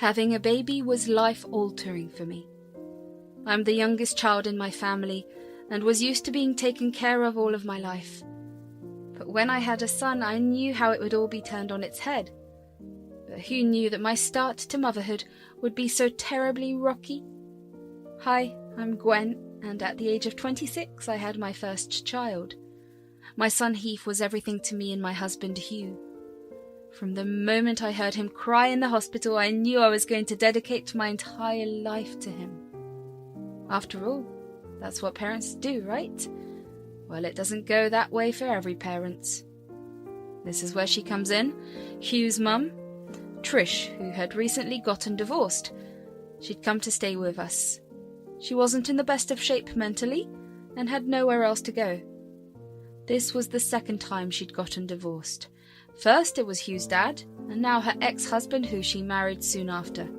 Having a baby was life-altering for me. I'm the youngest child in my family and was used to being taken care of all of my life. But when I had a son, I knew how it would all be turned on its head. But who knew that my start to motherhood would be so terribly rocky? Hi, I'm Gwen, and at the age of 26, I had my first child. My son Heath was everything to me and my husband Hugh. From the moment I heard him cry in the hospital, I knew I was going to dedicate my entire life to him. After all, that's what parents do, right? Well, it doesn't go that way for every parent. This is where she comes in. Hugh's mum, Trish, who had recently gotten divorced. She'd come to stay with us. She wasn't in the best of shape mentally and had nowhere else to go. This was the second time she'd gotten divorced. First it was Hugh's dad, and now her ex-husband who she married soon after.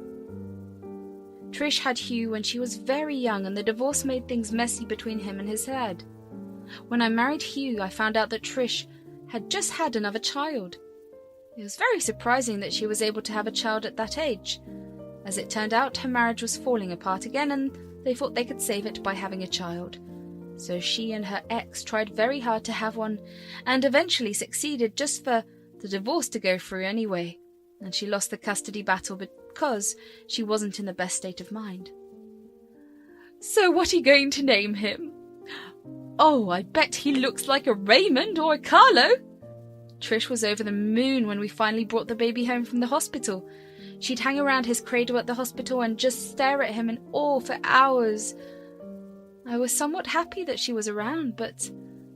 Trish had Hugh when she was very young, and the divorce made things messy between him and his dad. When I married Hugh, I found out that Trish had just had another child. It was very surprising that she was able to have a child at that age. As it turned out, her marriage was falling apart again, and they thought they could save it by having a child. So she and her ex tried very hard to have one, and eventually succeeded just for the divorce to go through anyway, and she lost the custody battle because she wasn't in the best state of mind. So what are you going to name him? Oh, I bet he looks like a Raymond or a Carlo. Trish was over the moon when we finally brought the baby home from the hospital. She'd hang around his cradle at the hospital and just stare at him in awe for hours. I was somewhat happy that she was around, but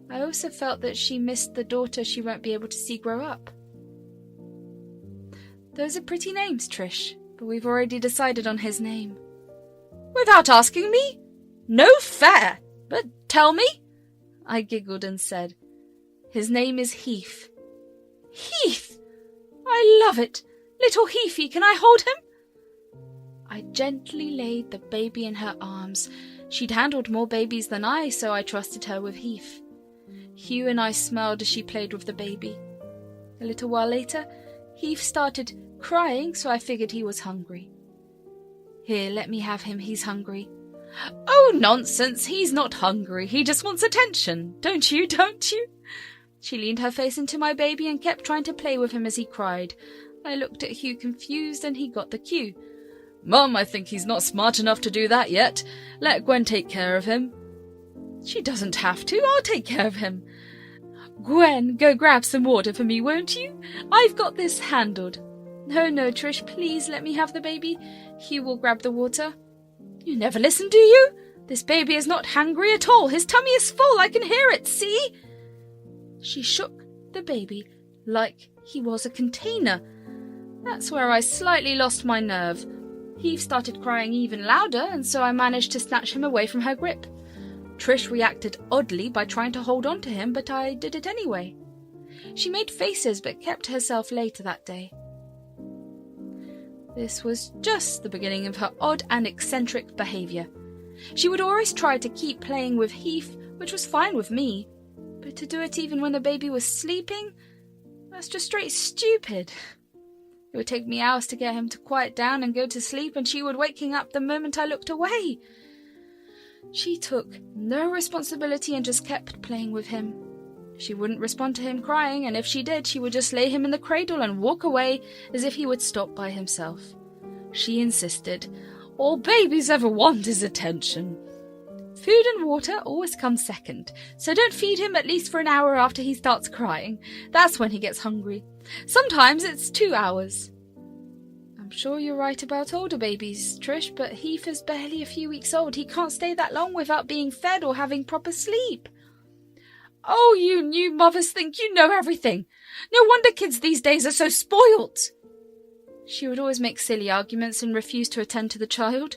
I also felt that she missed the daughter she won't be able to see grow up. Those are pretty names, Trish, but we've already decided on his name. Without asking me? No fair! But tell me? I giggled and said, his name is Heath. Heath! I love it! Little Heathy, can I hold him? I gently laid the baby in her arms. She'd handled more babies than I, so I trusted her with Heath. Hugh and I smiled as she played with the baby. A little while later, Heath started crying, so I figured he was hungry. Here, let me have him, he's hungry. Oh, nonsense, he's not hungry, he just wants attention. Don't you? She leaned her face into my baby and kept trying to play with him as he cried. I looked at Hugh confused and he got the cue. Mum, I think he's not smart enough to do that yet. Let Gwen take care of him. She doesn't have to, I'll take care of him. Gwen, go grab some water for me, won't you? I've got this handled. No, Trish, please let me have the baby. Hugh will grab the water. You never listen, do you? This baby is not hungry at all. His tummy is full, I can hear it, see? She shook the baby like he was a container. That's where I slightly lost my nerve. Heath started crying even louder, and so I managed to snatch him away from her grip. Trish reacted oddly by trying to hold on to him, but I did it anyway. She made faces but kept herself later that day. This was just the beginning of her odd and eccentric behaviour. She would always try to keep playing with Heath, which was fine with me, but to do it even when the baby was sleeping, that's just straight stupid. It would take me hours to get him to quiet down and go to sleep, and she would waking up the moment I looked away. She took no responsibility and just kept playing with him. She wouldn't respond to him crying, and if she did, she would just lay him in the cradle and walk away as if he would stop by himself. She insisted, all babies ever want is attention. Food and water always come second, so don't feed him at least for an hour after he starts crying. That's when he gets hungry. Sometimes it's 2 hours. I'm sure you're right about older babies, Trish, but Heath is barely a few weeks old. He can't stay that long without being fed or having proper sleep. Oh, you new mothers think you know everything. No wonder kids these days are so spoilt. She would always make silly arguments and refuse to attend to the child.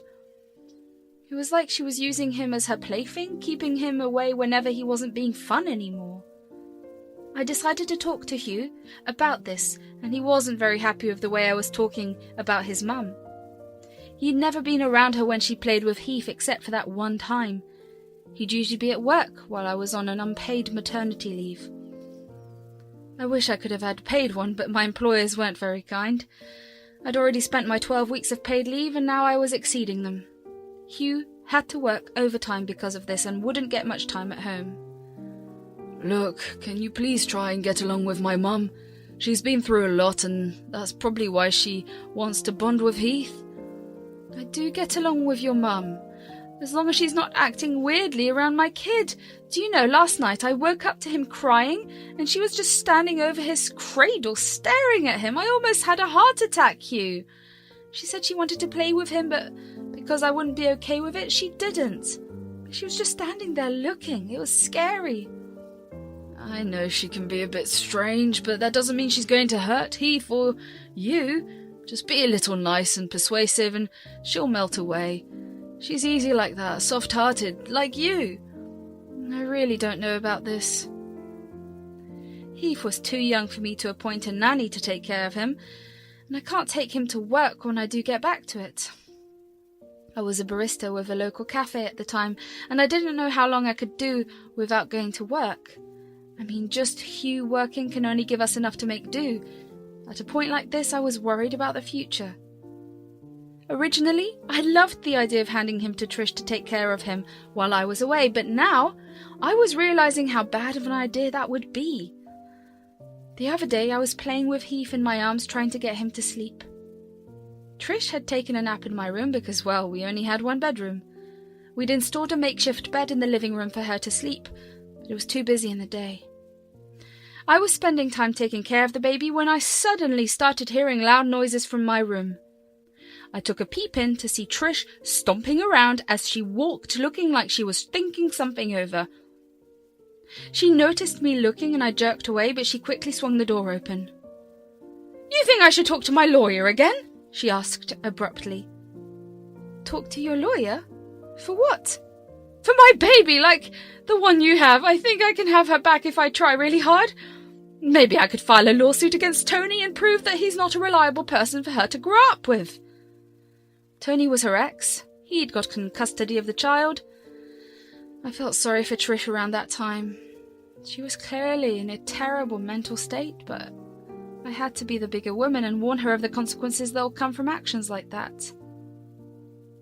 It was like she was using him as her plaything, keeping him away whenever he wasn't being fun anymore. I decided to talk to Hugh about this, and he wasn't very happy with the way I was talking about his mum. He'd never been around her when she played with Heath except for that one time. He'd usually be at work while I was on an unpaid maternity leave. I wish I could have had paid one, but my employers weren't very kind. I'd already spent my 12 weeks of paid leave and now I was exceeding them. Hugh had to work overtime because of this and wouldn't get much time at home. Look, can you please try and get along with my mum? She's been through a lot and that's probably why she wants to bond with Heath. I do get along with your mum, as long as she's not acting weirdly around my kid. Do you know, last night I woke up to him crying and she was just standing over his cradle staring at him. I almost had a heart attack, Hugh. She said she wanted to play with him, but because I wouldn't be okay with it, she didn't. She was just standing there looking. It was scary. I know she can be a bit strange, but that doesn't mean she's going to hurt Heath or you. Just be a little nice and persuasive and she'll melt away. She's easy like that, soft-hearted, like you. I really don't know about this. Heath was too young for me to appoint a nanny to take care of him, and I can't take him to work when I do get back to it. I was a barista with a local cafe at the time, and I didn't know how long I could do without going to work. I mean, just Hugh working can only give us enough to make do. At a point like this, I was worried about the future. Originally, I loved the idea of handing him to Trish to take care of him while I was away, but now I was realizing how bad of an idea that would be. The other day, I was playing with Heath in my arms, trying to get him to sleep. Trish had taken a nap in my room because, well, we only had one bedroom. We'd installed a makeshift bed in the living room for her to sleep, but it was too busy in the day. I was spending time taking care of the baby when I suddenly started hearing loud noises from my room. I took a peep in to see Trish stomping around as she walked, looking like she was thinking something over. She noticed me looking and I jerked away, but she quickly swung the door open. "You think I should talk to my lawyer again?" she asked abruptly. "Talk to your lawyer? For what?" "For my baby, like the one you have. I think I can have her back if I try really hard. Maybe I could file a lawsuit against Tony and prove that he's not a reliable person for her to grow up with." Tony was her ex. He'd gotten custody of the child. I felt sorry for Trish around that time. She was clearly in a terrible mental state, but I had to be the bigger woman and warn her of the consequences that will come from actions like that.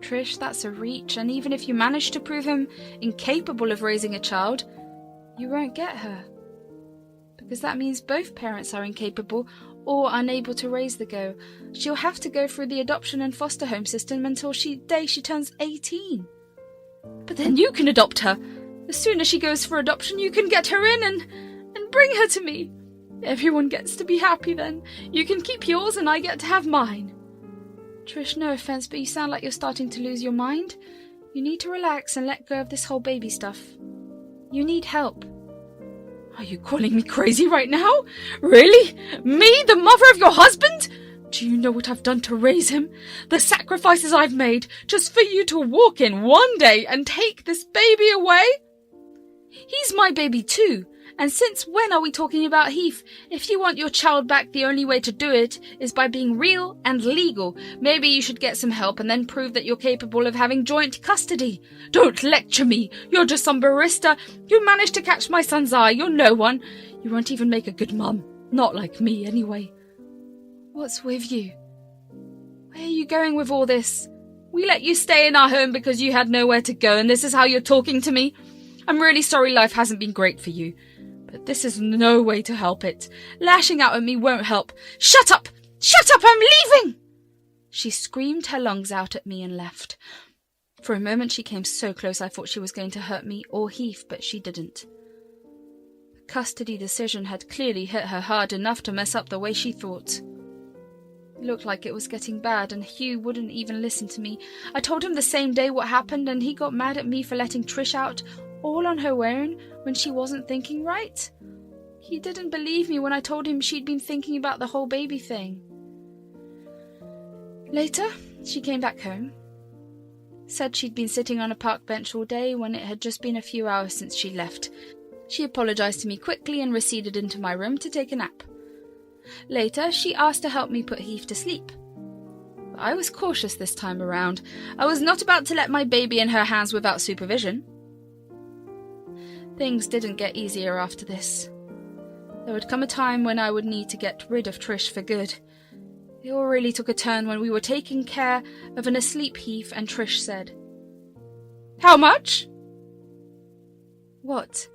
Trish, that's a reach, and even if you manage to prove him incapable of raising a child, you won't get her. Because that means both parents are incapable or unable to raise the girl. She'll have to go through the adoption and foster home system until she turns 18. But then you can adopt her. As soon as she goes for adoption, you can get her in and bring her to me. Everyone gets to be happy then. You can keep yours and I get to have mine. Trish, no offense, but you sound like you're starting to lose your mind. You need to relax and let go of this whole baby stuff. You need help. Are you calling me crazy right now? Really? Me, the mother of your husband? Do you know what I've done to raise him? The sacrifices I've made just for you to walk in one day and take this baby away? He's my baby too. And since when are we talking about Heath? If you want your child back, the only way to do it is by being real and legal. Maybe you should get some help and then prove that you're capable of having joint custody. Don't lecture me. You're just some barista. You managed to catch my son's eye. You're no one. You won't even make a good mum. Not like me, anyway. What's with you? Where are you going with all this? We let you stay in our home because you had nowhere to go, and this is how you're talking to me? I'm really sorry life hasn't been great for you. But this is no way to help it. Lashing out at me won't help. Shut up! Shut up! I'm leaving! She screamed her lungs out at me and left. For a moment she came so close I thought she was going to hurt me or Heath, but she didn't. The custody decision had clearly hit her hard enough to mess up the way she thought. It looked like it was getting bad, and Hugh wouldn't even listen to me. I told him the same day what happened, and he got mad at me for letting Trish out all on her own when she wasn't thinking right. He didn't believe me when I told him she'd been thinking about the whole baby thing. Later, she came back home. Said she'd been sitting on a park bench all day when it had just been a few hours since she left. She apologized to me quickly and receded into my room to take a nap. Later, she asked to help me put Heath to sleep. But I was cautious this time around. I was not about to let my baby in her hands without supervision. Things didn't get easier after this. There would come a time when I would need to get rid of Trish for good. It all really took a turn when we were taking care of an asleep Heath and Trish said, "How much?" "What?"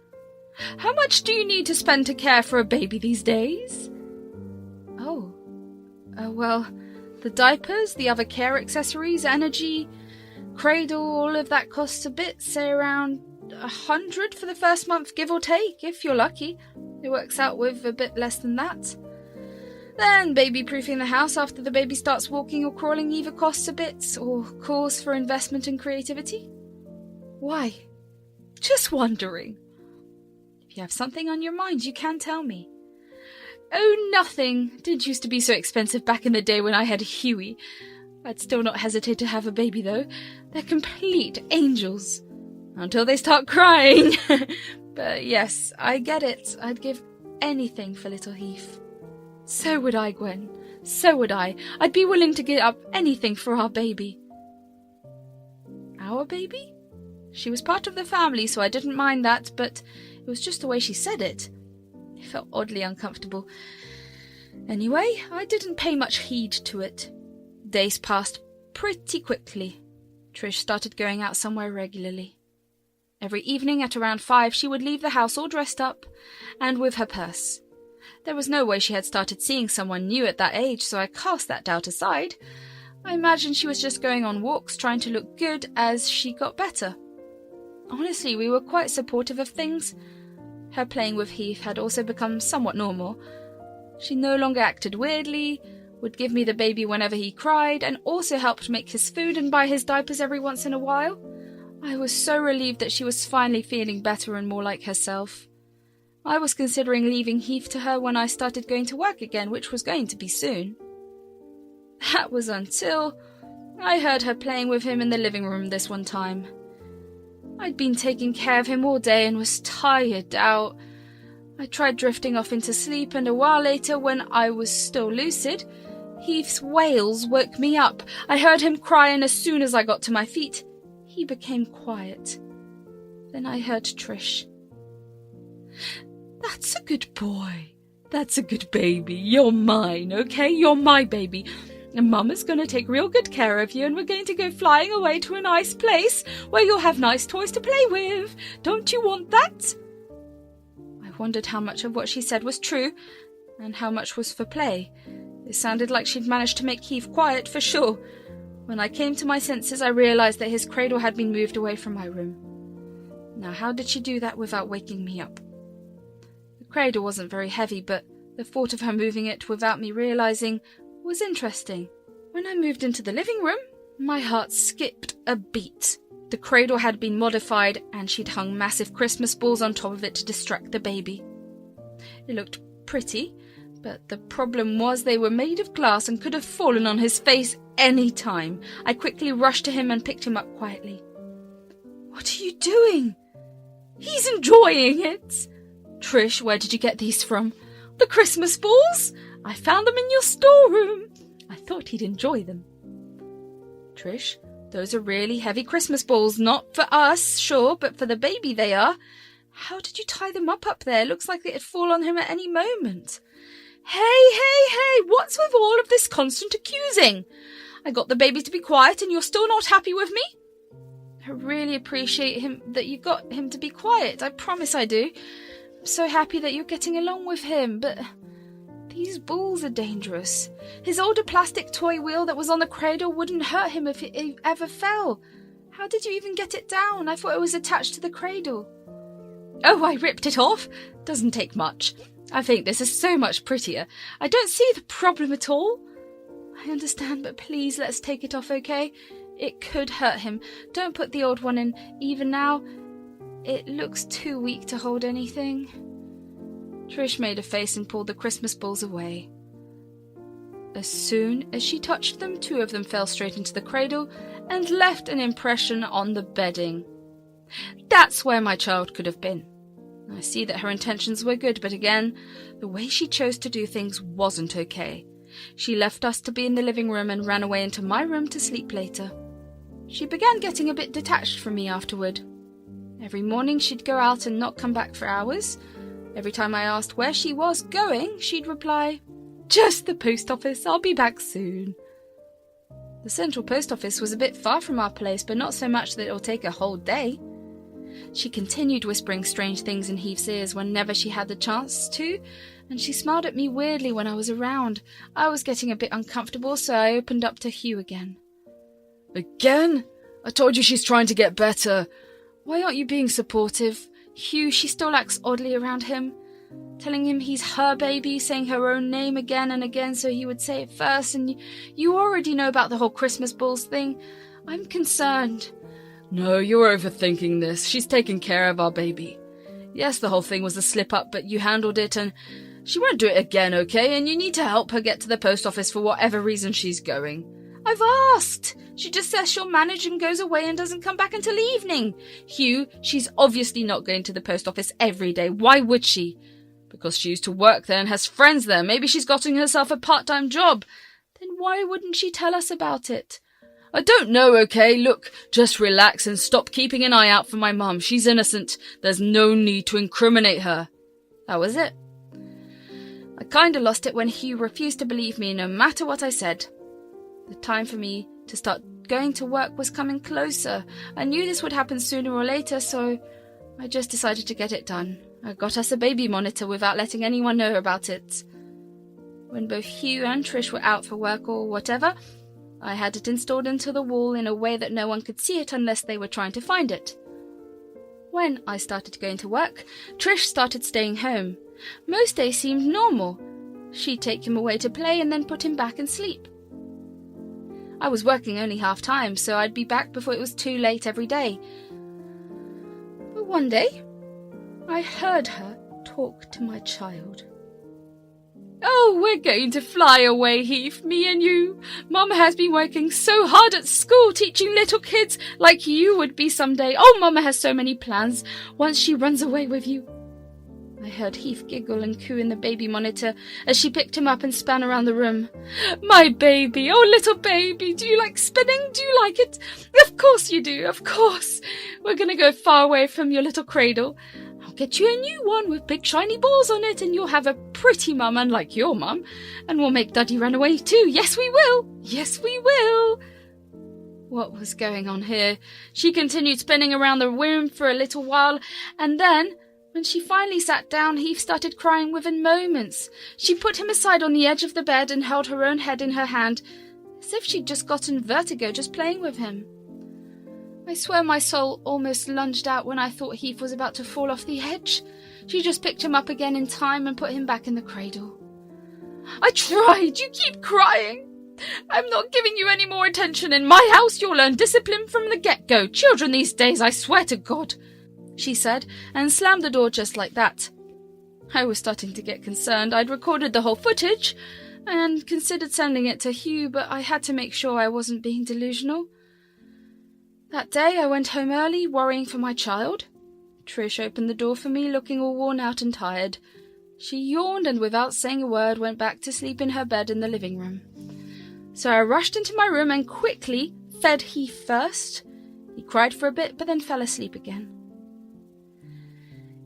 "How much do you need to spend to care for a baby these days?" "Oh, well, the diapers, the other care accessories, energy, cradle, all of that costs a bit, say around 100 for the first month, give or take, if you're lucky. It works out with a bit less than that. Then baby-proofing the house after the baby starts walking or crawling either costs a bit or calls for investment and creativity." "Why?" "Just wondering. If you have something on your mind, you can tell me." "Oh, nothing. Didn't used to be so expensive back in the day when I had Huey. I'd still not hesitate to have a baby, though. They're complete angels. Until they start crying." But yes, I get it. I'd give anything for little Heath. "So would I, Gwen. So would I. I'd be willing to give up anything for our baby." "Our baby?" She was part of the family, so I didn't mind that, but it was just the way she said it. It felt oddly uncomfortable. Anyway, I didn't pay much heed to it. Days passed pretty quickly. Trish started going out somewhere regularly. Every evening at around 5, she would leave the house all dressed up and with her purse. There was no way she had started seeing someone new at that age, so I cast that doubt aside. I imagined she was just going on walks, trying to look good as she got better. Honestly, we were quite supportive of things. Her playing with Heath had also become somewhat normal. She no longer acted weirdly, would give me the baby whenever he cried, and also helped make his food and buy his diapers every once in a while. I was so relieved that she was finally feeling better and more like herself. I was considering leaving Heath to her when I started going to work again, which was going to be soon. That was until I heard her playing with him in the living room this one time. I'd been taking care of him all day and was tired out. I tried drifting off into sleep, and a while later, when I was still lucid, Heath's wails woke me up. I heard him cry, and as soon as I got to my feet, he became quiet. Then I heard Trish. "That's a good boy. That's a good baby. You're mine, okay? You're my baby. And Mama's going to take real good care of you, and we're going to go flying away to a nice place where you'll have nice toys to play with. Don't you want that?" I wondered how much of what she said was true, and how much was for play. It sounded like she'd managed to make Heath quiet for sure. When I came to my senses, I realized that his cradle had been moved away from my room. Now, how did she do that without waking me up? The cradle wasn't very heavy, but the thought of her moving it without me realizing was interesting. When I moved into the living room, my heart skipped a beat. The cradle had been modified, and she'd hung massive Christmas balls on top of it to distract the baby. It looked pretty, but the problem was they were made of glass and could have fallen on his face any time. I quickly rushed to him and picked him up quietly. "What are you doing?" "He's enjoying it." "Trish, where did you get these from?" "The Christmas balls. I found them in your storeroom. I thought he'd enjoy them." "Trish, those are really heavy Christmas balls. Not for us, sure, but for the baby they are. How did you tie them up there? Looks like it'd fall on him at any moment." Hey, what's with all of this constant accusing? I got the baby to be quiet and you're still not happy with me? I really appreciate that you got him to be quiet. I promise I do. I'm so happy that you're getting along with him, but these balls are dangerous. His older plastic toy wheel that was on the cradle wouldn't hurt him if it ever fell. How did you even get it down? I thought it was attached to the cradle. Oh, I ripped it off. Doesn't take much. I think this is so much prettier. I don't see the problem at all. I understand, but please let's take it off, okay? It could hurt him. Don't put the old one in even now. It looks too weak to hold anything. Trish made a face and pulled the Christmas balls away. As soon as she touched them, 2 of them fell straight into the cradle and left an impression on the bedding. That's where my child could have been. I see that her intentions were good, but again, the way she chose to do things wasn't okay. She left us to be in the living room and ran away into my room to sleep later. She began getting a bit detached from me afterward. Every morning she'd go out and not come back for hours. Every time I asked where she was going, she'd reply, Just the post office. I'll be back soon." The central post office was a bit far from our place, but not so much that it will take a whole day. She continued whispering strange things in Heath's ears whenever she had the chance to, and she smiled at me weirdly when I was around. I was getting a bit uncomfortable, so I opened up to Hugh again. "Again? I told you she's trying to get better. Why aren't you being supportive?" "Hugh, she still acts oddly around him. Telling him he's her baby, saying her own name again and again so he would say it first, and you already know about the whole Christmas balls thing. I'm concerned." "No, you're overthinking this. She's taking care of our baby. Yes, the whole thing was a slip-up, but you handled it, and she won't do it again, okay? And you need to help her get to the post office for whatever reason she's going." "I've asked. She just says she'll manage and goes away and doesn't come back until evening." "Hugh, she's obviously not going to the post office every day. Why would she?" "Because she used to work there and has friends there. Maybe she's gotten herself a part-time job." "Then why wouldn't she tell us about it?" "I don't know, okay? Look, just relax and stop keeping an eye out for my mum. She's innocent. There's no need to incriminate her." That was it. I kinda lost it when Hugh refused to believe me no matter what I said. The time for me to start going to work was coming closer. I knew this would happen sooner or later, so I just decided to get it done. I got us a baby monitor without letting anyone know about it. When both Hugh and Trish were out for work or whatever, I had it installed into the wall in a way that no one could see it unless they were trying to find it. When I started going to work, Trish started staying home. Most days seemed normal. She'd take him away to play and then put him back and sleep. I was working only half-time, so I'd be back before it was too late every day. But one day, I heard her talk to my child. "Oh, we're going to fly away, Heath, me and you. Mum has been working so hard at school teaching little kids like you would be someday. Oh, Mama has so many plans once she runs away with you." I heard Heath giggle and coo in the baby monitor as she picked him up and span around the room. "My baby, oh little baby, do you like spinning? Do you like it? Of course you do, of course. We're going to go far away from your little cradle. I'll get you a new one with big shiny balls on it, and you'll have a pretty mum unlike your mum. And we'll make Daddy run away too. Yes, we will. Yes, we will." What was going on here? She continued spinning around the room for a little while, and then, when she finally sat down, Heath started crying within moments. She put him aside on the edge of the bed and held her own head in her hand, as if she'd just gotten vertigo just playing with him. I swear my soul almost lunged out when I thought Heath was about to fall off the edge. She just picked him up again in time and put him back in the cradle. "I tried. You keep crying. I'm not giving you any more attention. In my house, you'll learn discipline from the get-go. Children these days, I swear to God," she said, and slammed the door just like that. I was starting to get concerned. I'd recorded the whole footage and considered sending it to Hugh, but I had to make sure I wasn't being delusional. That day I went home early, worrying for my child. Trish opened the door for me, looking all worn out and tired. She yawned and without saying a word went back to sleep in her bed in the living room. So I rushed into my room and quickly fed Heath first. He cried for a bit but then fell asleep again.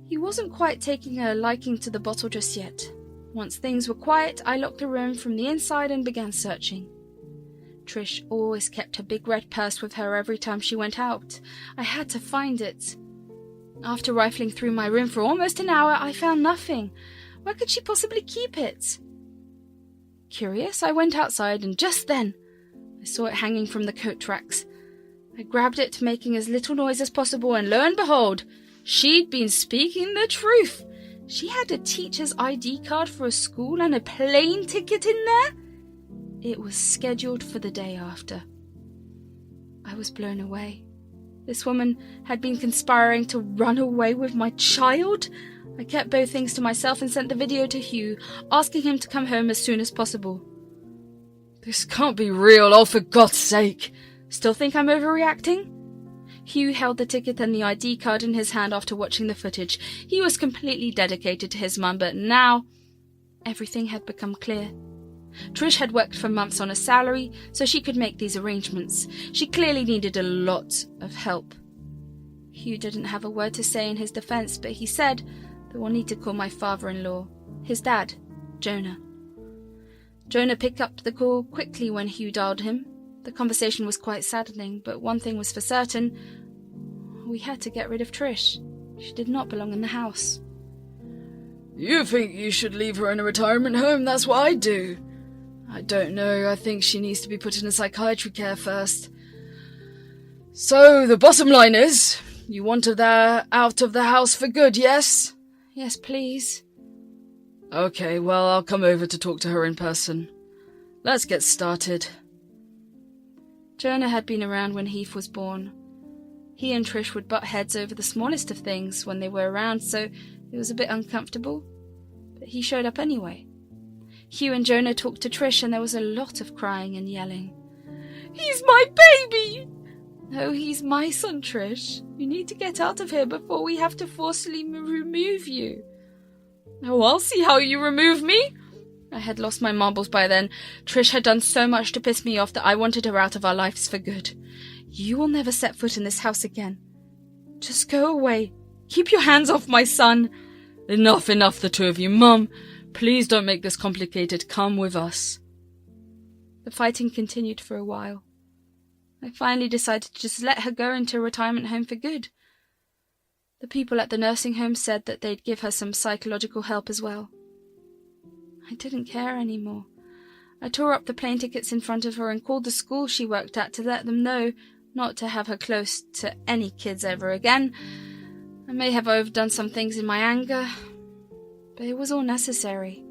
He wasn't quite taking a liking to the bottle just yet. Once things were quiet, I locked the room from the inside and began searching. Trish always kept her big red purse with her every time she went out. I had to find it. After rifling through my room for almost an hour, I found nothing. Where could she possibly keep it? Curious, I went outside, and just then I saw it hanging from the coat racks. I grabbed it, making as little noise as possible, and lo and behold, she'd been speaking the truth. She had a teacher's ID card for a school and a plane ticket in there. It was scheduled for the day after. I was blown away. This woman had been conspiring to run away with my child. I kept both things to myself and sent the video to Hugh, asking him to come home as soon as possible. "This can't be real, oh for God's sake." Still think I'm overreacting? Hugh held the ticket and the ID card in his hand after watching the footage. He was completely dedicated to his mum, but now everything had become clear. Trish had worked for months on a salary, so she could make these arrangements. She clearly needed a lot of help. Hugh didn't have a word to say in his defense, but he said that we'll need to call my father-in-law, his dad, Jonah. Jonah picked up the call quickly when Hugh dialed him. The conversation was quite saddening, but one thing was for certain. We had to get rid of Trish. She did not belong in the house. You think you should leave her in a retirement home? That's what I do. I don't know. I think she needs to be put in a psychiatry care first. So, the bottom line is, you want her out of the house for good, yes? Yes, please. Okay, well, I'll come over to talk to her in person. Let's get started. Jonah had been around when Heath was born. He and Trish would butt heads over the smallest of things when they were around, so it was a bit uncomfortable. But he showed up anyway. Hugh and Jonah talked to Trish, and there was a lot of crying and yelling. He's my baby! No, he's my son, Trish. You need to get out of here before we have to forcibly remove you. Oh, I'll see how you remove me. I had lost my marbles by then. Trish had done so much to piss me off that I wanted her out of our lives for good. You will never set foot in this house again. Just go away. Keep your hands off my son. Enough, the two of you. Mum, please don't make this complicated. Come with us. The fighting continued for a while. I finally decided to just let her go into a retirement home for good. The people at the nursing home said that they'd give her some psychological help as well. I didn't care anymore. I tore up the plane tickets in front of her and called the school she worked at to let them know not to have her close to any kids ever again. I may have overdone some things in my anger, but it was all necessary.